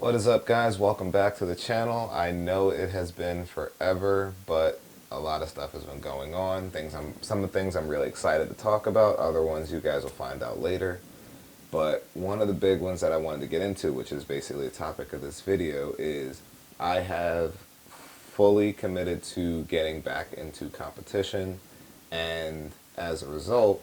What is up, guys? Welcome back to the channel. I know it has been forever, but a lot of stuff has been going on. Some of the things I'm really excited to talk about. Other ones you guys will find out later. But one of the big ones that I wanted to get into, which is basically the topic of this video, is I have fully committed to getting back into competition, and as a result,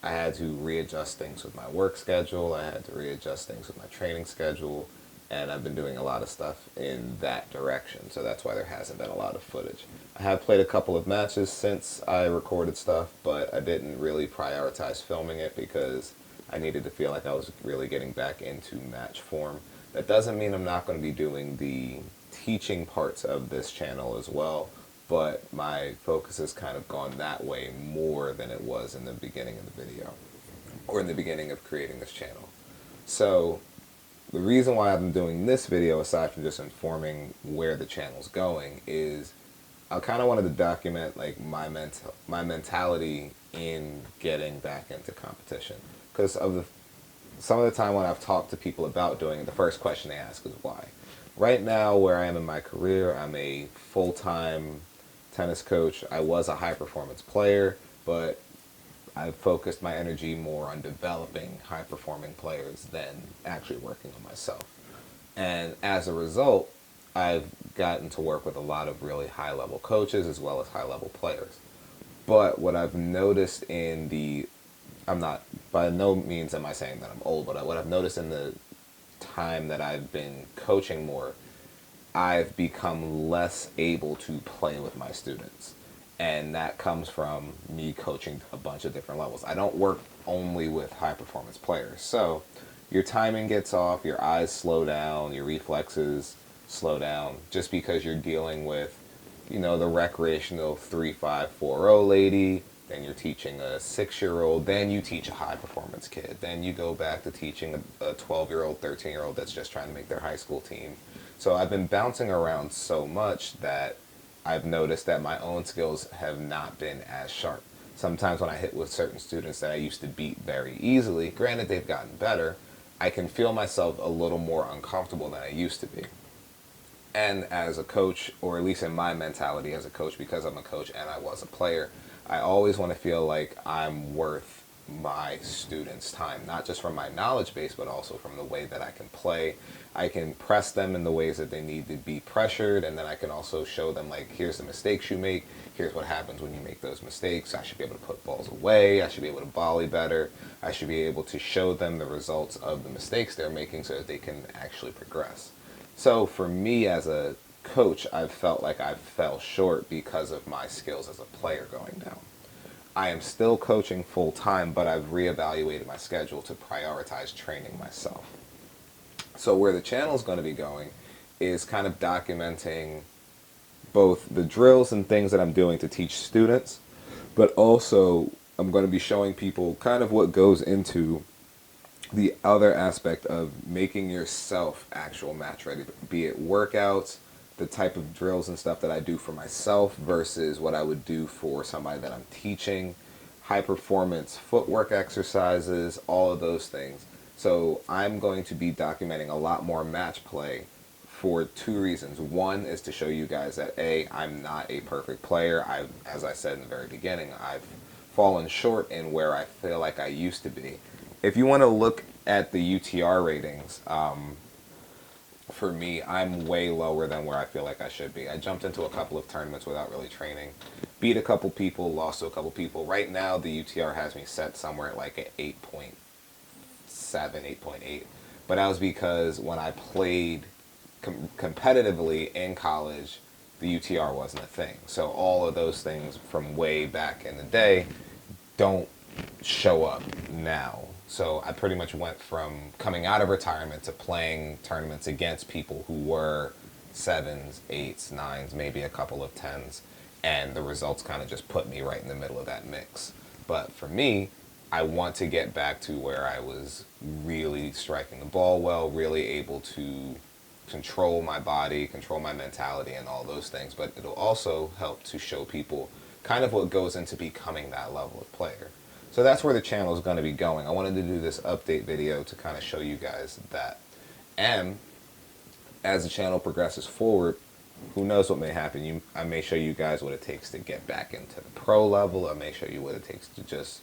I had to readjust things with my work schedule. I had to readjust things with my training schedule, and I've been doing a lot of stuff in that direction. So that's why there hasn't been a lot of footage. I have played a couple of matches since I recorded stuff, but I didn't really prioritize filming it because I needed to feel like I was really getting back into match form. That doesn't mean I'm not going to be doing the teaching parts of this channel as well, but my focus has kind of gone that way more than it was in the beginning of the video, or in the beginning of creating this channel. So the reason why I'm doing this video, aside from just informing where the channel's going, is I kind of wanted to document like my mentality in getting back into competition. Because some of the time when I've talked to people about doing it, the first question they ask is why. Right now, where I am in my career, I'm a full-time tennis coach. I was a high-performance player, but I've focused my energy more on developing high-performing players than actually working on myself. And as a result, I've gotten to work with a lot of really high-level coaches as well as high-level players. But what I've noticed I'm not, by no means am I saying that I'm old, but what I've noticed in the time that I've been coaching more, I've become less able to play with my students. And that comes from me coaching a bunch of different levels. I don't work only with high performance players. So your timing gets off, your eyes slow down, your reflexes slow down, just because you're dealing with, the recreational 3-5-4-0 lady, then you're teaching a 6-year-old, then you teach a high performance kid, then you go back to teaching a 12-year-old, 13-year-old that's just trying to make their high school team. So I've been bouncing around so much that I've noticed that my own skills have not been as sharp. Sometimes when I hit with certain students that I used to beat very easily, granted they've gotten better, I can feel myself a little more uncomfortable than I used to be. And as a coach, or at least in my mentality as a coach, because I'm a coach and I was a player, I always want to feel like I'm worth my students' time, not just from my knowledge base, but also from the way that I can play. I can press them in the ways that they need to be pressured, and then I can also show them, like, here's the mistakes you make, here's what happens when you make those mistakes. I should be able to put balls away, I should be able to volley better, I should be able to show them the results of the mistakes they're making so that they can actually progress. So for me as a coach, I've felt like I fell short because of my skills as a player going down. I am still coaching full time, but I've reevaluated my schedule to prioritize training myself. So where the channel is going to be going is kind of documenting both the drills and things that I'm doing to teach students, but also I'm going to be showing people kind of what goes into the other aspect of making yourself actual match ready, be it workouts, the type of drills and stuff that I do for myself versus what I would do for somebody that I'm teaching, high performance footwork exercises, all of those things. So I'm going to be documenting a lot more match play for two reasons. One is to show you guys that I'm not a perfect player. As I said in the very beginning, I've fallen short in where I feel like I used to be. If you want to look at the UTR ratings, for me, I'm way lower than where I feel like I should be. I jumped into a couple of tournaments without really training, beat a couple people, lost to a couple people. Right now, the UTR has me set somewhere at like an 8.7, 8.8. But that was because when I played competitively in college, the UTR wasn't a thing. So all of those things from way back in the day don't show up now. So I pretty much went from coming out of retirement to playing tournaments against people who were 7s, 8s, 9s, maybe a couple of 10s, and the results kind of just put me right in the middle of that mix. But for me, I want to get back to where I was really striking the ball well, really able to control my body, control my mentality, and all those things. But it'll also help to show people kind of what goes into becoming that level of player. So that's where the channel is going to be going. I wanted to do this update video to kind of show you guys that. And as the channel progresses forward, who knows what may happen. I may show you guys what it takes to get back into the pro level. I may show you what it takes to just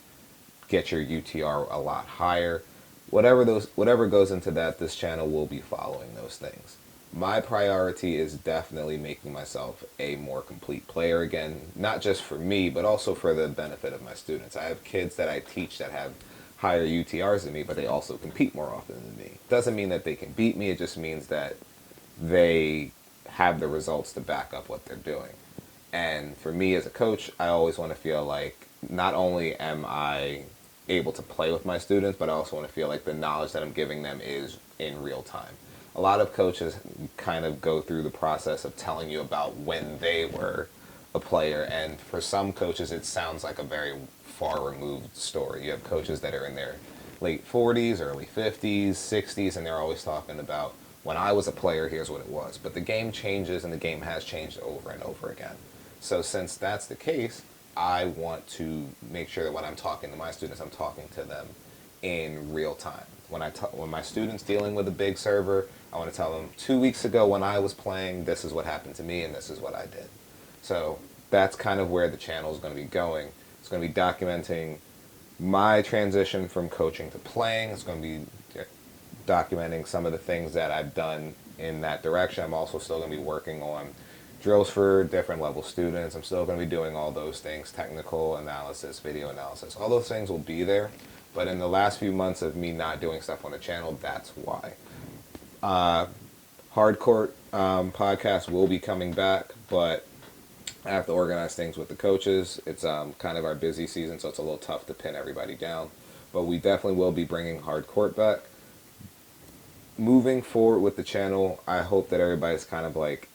get your UTR a lot higher. Whatever goes into that, this channel will be following those things. My priority is definitely making myself a more complete player again, not just for me, but also for the benefit of my students. I have kids that I teach that have higher UTRs than me, but they also compete more often than me. Doesn't mean that they can beat me, it just means that they have the results to back up what they're doing. And for me as a coach, I always want to feel like not only am I able to play with my students, but I also want to feel like the knowledge that I'm giving them is in real time. A lot of coaches kind of go through the process of telling you about when they were a player, and for some coaches it sounds like a very far removed story. You have coaches that are in their late 40s, early 50s, 60s, and they're always talking about, when I was a player, here's what it was. But the game changes, and the game has changed over and over again. So since that's the case, I want to make sure that when I'm talking to my students, I'm talking to them in real time. When my student's dealing with a big server, I want to tell them 2 weeks ago when I was playing, this is what happened to me and this is what I did. So that's kind of where the channel is going to be going. It's going to be documenting my transition from coaching to playing. It's going to be documenting some of the things that I've done in that direction. I'm also still going to be working on drills for different level students. I'm still going to be doing all those things, technical analysis, video analysis. All those things will be there. But in the last few months of me not doing stuff on the channel, that's why. Hardcourt podcast will be coming back, but I have to organize things with the coaches. It's kind of our busy season, so it's a little tough to pin everybody down. But we definitely will be bringing Hardcourt back. Moving forward with the channel, I hope that everybody's kind of like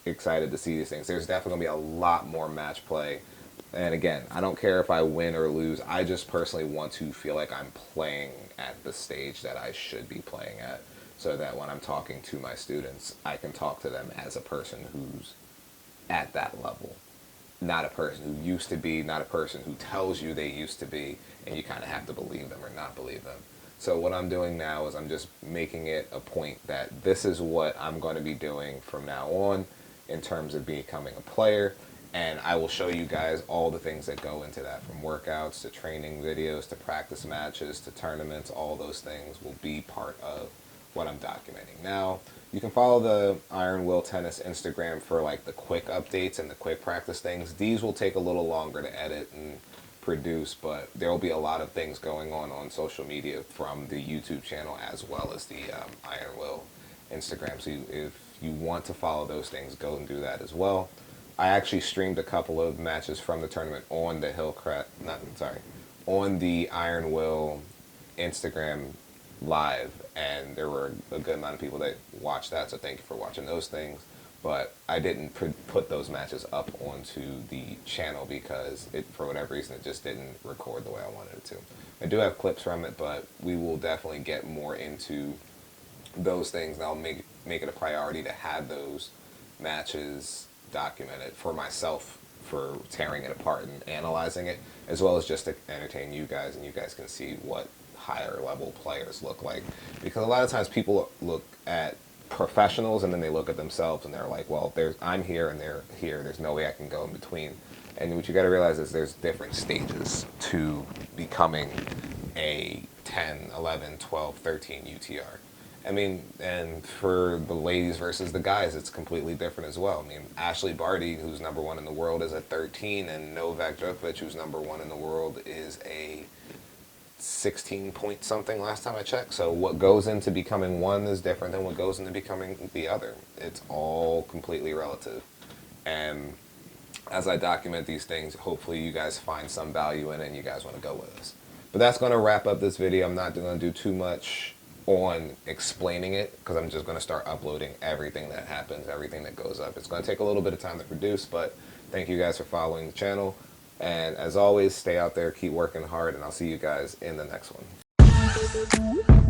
excited to see these things. There's definitely going to be a lot more match play. And again, I don't care if I win or lose. I just personally want to feel like I'm playing at the stage that I should be playing at, so that when I'm talking to my students, I can talk to them as a person who's at that level. Not a person who used to be, not a person who tells you they used to be, and you kind of have to believe them or not believe them. So what I'm doing now is I'm just making it a point that this is what I'm going to be doing from now on in terms of becoming a player. And I will show you guys all the things that go into that, from workouts to training videos to practice matches to tournaments. All those things will be part of what I'm documenting. Now, you can follow the Iron Will Tennis Instagram for like the quick updates and the quick practice things. These will take a little longer to edit and produce, but there will be a lot of things going on social media from the YouTube channel as well as the Iron Will Instagram. So if you want to follow those things, go and do that as well. I actually streamed a couple of matches from the tournament on the on the Iron Will Instagram live, and there were a good amount of people that watched that, so thank you for watching those things. But I didn't put those matches up onto the channel because for whatever reason, it just didn't record the way I wanted it to. I do have clips from it, but we will definitely get more into those things, and I'll make it a priority to have those matches documented for myself, for tearing it apart and analyzing it, as well as just to entertain you guys, and you guys can see what higher level players look like. Because a lot of times people look at professionals and then they look at themselves and they're like, well, I'm here and they're here, there's no way I can go in between. And what you got to realize is there's different stages to becoming a 10, 11, 12, 13 UTR. I mean, and for the ladies versus the guys, it's completely different as well. I mean, Ashley Barty, who's #1 in the world, is at 13, and Novak Djokovic, who's #1 in the world, is a 16 point something last time I checked. So what goes into becoming one is different than what goes into becoming the other. It's all completely relative. And as I document these things, hopefully you guys find some value in it and you guys want to go with us. But that's going to wrap up this video. I'm not going to do too much on explaining it because I'm just going to start uploading everything that happens, everything that goes up. It's going to take a little bit of time to produce, but thank you guys for following the channel. And as always, stay out there, keep working hard, and I'll see you guys in the next one.